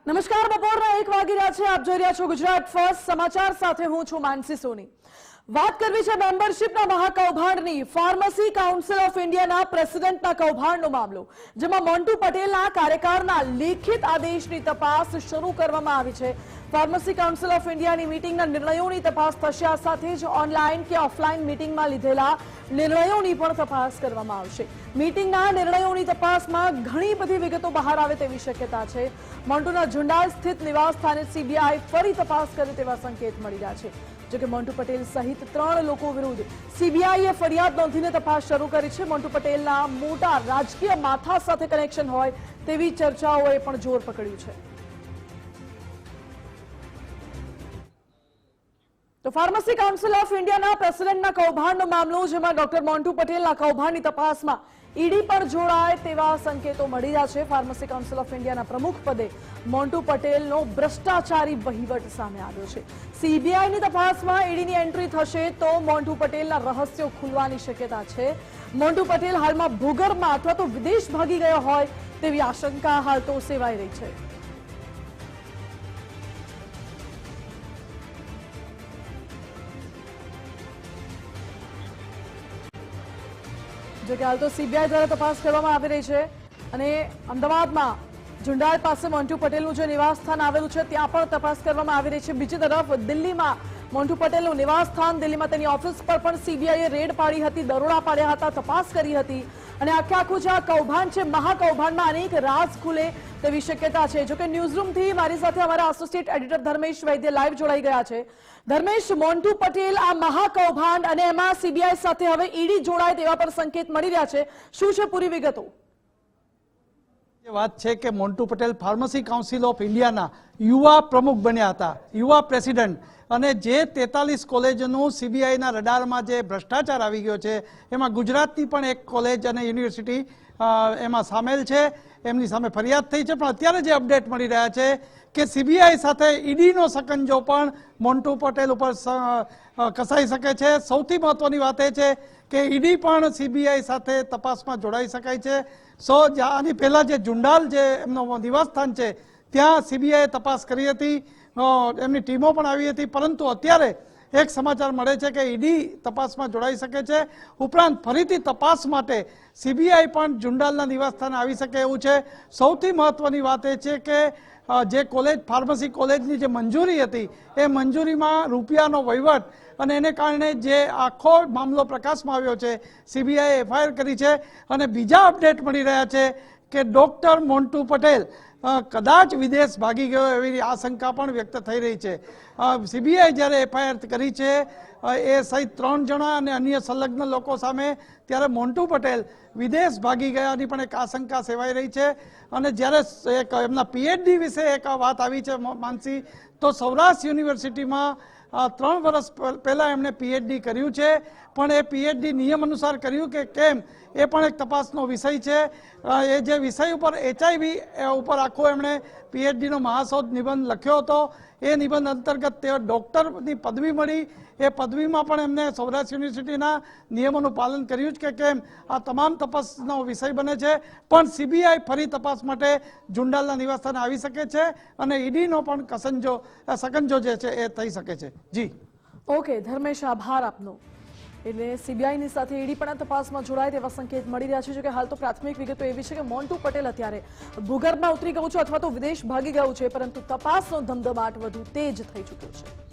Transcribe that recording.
નમસ્કાર, બપોરના 1 વાગી રહ્યા છે. આપ જોઈ રહ્યા છો ગુજરાત ફર્સ્ટ સમાચાર સાથે હું છું માનસી સોની. વાત કરવી છે મેમ્બરશિપના મહાકૌભાંડની. ફાર્મસી કાઉન્સિલ ઓફ ઇન્ડિયાના પ્રેસિડેન્ટના કૌભાંડનો મામલો, જેમાં મોન્ટુ પટેલના કાર્યકાળના લેખિત આદેશની તપાસ શરૂ કરવામાં આવી છે. ફાર્મસી કાઉન્સિલ ઓફ ઇન્ડિયાની મીટિંગના નિર્ણયોની તપાસ થશે. આ સાથે જ ઓનલાઈન કે ઓફલાઈન મીટિંગમાં લીધેલા નિર્ણયોની પણ તપાસ કરવામાં આવશે. મીટિંગના નિર્ણયોની તપાસમાં ઘણી બધી વિગતો બહાર આવે તેવી શક્યતા છે. મોન્ટુના ઝુંડાલ સ્થિત નિવાસ સ્થાને સીબીઆઈ ફરી તપાસ કરે તેવા સંકેત મળી રહ્યા છે. જોકે મોન્ટુ પટેલ સહિત 3 લોકો વિરુદ્ધ સીબીઆઈએ ફરિયાદ નોંધીને તપાસ શરૂ કરી છે. મોન્ટુ પટેલના મોટા રાજકીય માથા સાથે કનેક્શન હોય તેવી ચર્ચાઓએ પણ જોર પકડ્યું છે. તો ફાર્મસી કાઉન્સિલ ઓફ ઇન્ડિયાના પ્રેસિડેન્ટના કૌભાંડનો મામલો, જેમાં ડોક્ટર મોન્ટુ પટેલના કૌભાંડની તપાસમાં ઈડી પણ જોડાય તેવા સંકેતો મળી રહ્યા છે. ફાર્મસી કાઉન્સિલ ઓફ ઇન્ડિયાના પ્રમુખ પદે મોન્ટુ પટેલનો ભ્રષ્ટાચારી વહીવટ સામે આવ્યો છે. સીબીઆઈની તપાસમાં ઈડીની એન્ટ્રી થશે તો મોન્ટુ પટેલના રહસ્યો ખુલવાની શક્યતા છે. મોન્ટુ પટેલ હાલમાં ભૂગર્ભમાં અથવા તો વિદેશ ભાગી ગયો હોય તેવી આશંકા હાલ તો સેવાઈ રહી છે. જો કે હાલ તો સીબીઆઈ દ્વારા તપાસ કરવામાં આવી રહી છે અને અમદાવાદમાં ઝુંડાલ પાસે મોન્ટુ પટેલનું જે નિવાસ સ્થાન આવેલું છે ત્યાં પણ તપાસ કરવામાં આવી રહી છે. બીજી તરફ દિલ્હીમાં મોન્ટુ પટેલનું નિવાસ સ્થાન, દિલ્હીમાં તેની ઓફિસ પર પણ સીબીઆઈએ રેડ પાડી હતી, દરોડા પાડ્યા હતા, તપાસ કરી હતી અને આખું જે આ કૌભાંડ છે, મહાકૌભાંડમાં અનેક રાજ ખુલે તેવી શક્યતા છે. જોકે ન્યૂઝરૂમથી મારી સાથે અમારા એસોસિએટ એડિટર ધર્મેશ વૈદ્ય લાઈવ જોડાઈ ગયા છે. ધર્મેશ, મોન્ટુ પટેલ આ મહાકૌભાંડ અને એમાં સીબીઆઈ સાથે હવે ઈડી જોડાય તેવા પર સંકેત મળી રહ્યા છે. શું છે પૂરી વિગતો? વાત છે કે Montu Patel pharmacy council of ઇન્ડિયાના યુવા પ્રમુખ બન્યા હતા, યુવા પ્રેસિડેન્ટ, અને જે 43 કોલેજનું સીબીઆઈના રડારમાં જે ભ્રષ્ટાચાર આવી ગયો છે એમાં ગુજરાતની પણ એક કોલેજ અને યુનિવર્સિટી એમાં સામેલ છે. એમની સામે ફરિયાદ થઈ છે. પણ અત્યારે જે અપડેટ મળી રહ્યા છે કે સીબીઆઈ સાથે ઈડીનો સકંજો પણ મોન્ટુ પટેલ ઉપર કસાઈ શકે છે. સૌથી મહત્વની વાત એ છે કે ઈડી પણ સીબીઆઈ સાથે તપાસમાં જોડાઈ શકાય છે. આની પહેલા જે ઝુંડાલ જે એમનો નિવાસસ્થાન છે ત્યાં સીબીઆઈએ તપાસ કરી હતી, એમની ટીમો પણ આવી હતી. પરંતુ અત્યારે એક સમાચાર મળે છે કે ઈડી તપાસમાં જોડાઈ શકે છે. ઉપરાંત ફરીથી તપાસ માટે સીબીઆઈ પણ ઝુંડાલના નિવાસસ્થાને આવી શકે એવું છે. સૌથી મહત્વની વાત એ છે કે જે કોલેજ, ફાર્મસી કોલેજની જે મંજૂરી હતી એ મંજૂરીમાં રૂપિયાનો વહીવટ અને એને કારણે જે આખો મામલો પ્રકાશમાં આવ્યો છે, સીબીઆઈએ એફઆઈઆર કરી છે. અને બીજા અપડેટ મળી રહ્યા છે કે ડોક્ટર મોન્ટુ પટેલ કદાચ વિદેશ ભાગી ગયો એવી આશંકા પણ વ્યક્ત થઈ રહી છે. સીબીઆઈ જ્યારે એફઆઈઆર કરી છે એ સહિત 3 જણા અને અન્ય સંલગ્ન લોકો સામે, ત્યારે મોન્ટુ પટેલ વિદેશ ભાગી ગયાની પણ એક આશંકા સેવાઈ રહી છે. અને જ્યારે એક એમના પીએચડી વિશે એક વાત આવી છે માનસી, તો સૌરાષ્ટ્ર યુનિવર્સિટીમાં 3 વર્ષ પહેલા એમણે પીએચડી કર્યું છે. પણ એ પીએચડી નિયમ અનુસાર કર્યું કે કેમ એ પણ એક તપાસનો વિષય છે. એ જે વિષય ઉપર HIV ઉપર આખો એમણે પીએચડીનો મહાશોધ નિબંધ લખ્યો હતો. એ નિબંધ અંતર્ગત તેઓ ડૉક્ટરની પદવી મળી. એ પદવીમાં પણ એમને સૌરાષ્ટ્ર યુનિવર્સિટીના નિયમોનું પાલન કર્યું છે કે કેમ, આ તમામ તપાસનો વિષય બને છે. પણ સીબીઆઈ ફરી તપાસ માટે ઝુંડાલના નિવાસસ્થાને આવી શકે છે અને ઈડીનો પણ સકંજો જે છે એ થઈ શકે છે. જી ઓકે ધર્મેશ, આભાર આપનો. એટલે સીબીઆઈની સાથે ઈડી પણ આ તપાસમાં જોડાય તેવા સંકેત મળી રહ્યા છે. જો કે હાલ તો પ્રાથમિક વિગતો એવી છે કે મોન્ટુ પટેલ અત્યારે ભૂગર્ભમાં ઉતરી ગયું છે અથવા તો વિદેશ ભાગી ગયું છે, પરંતુ તપાસનો ધમધમાટ વધુ તેજ થઈ ચૂક્યો છે.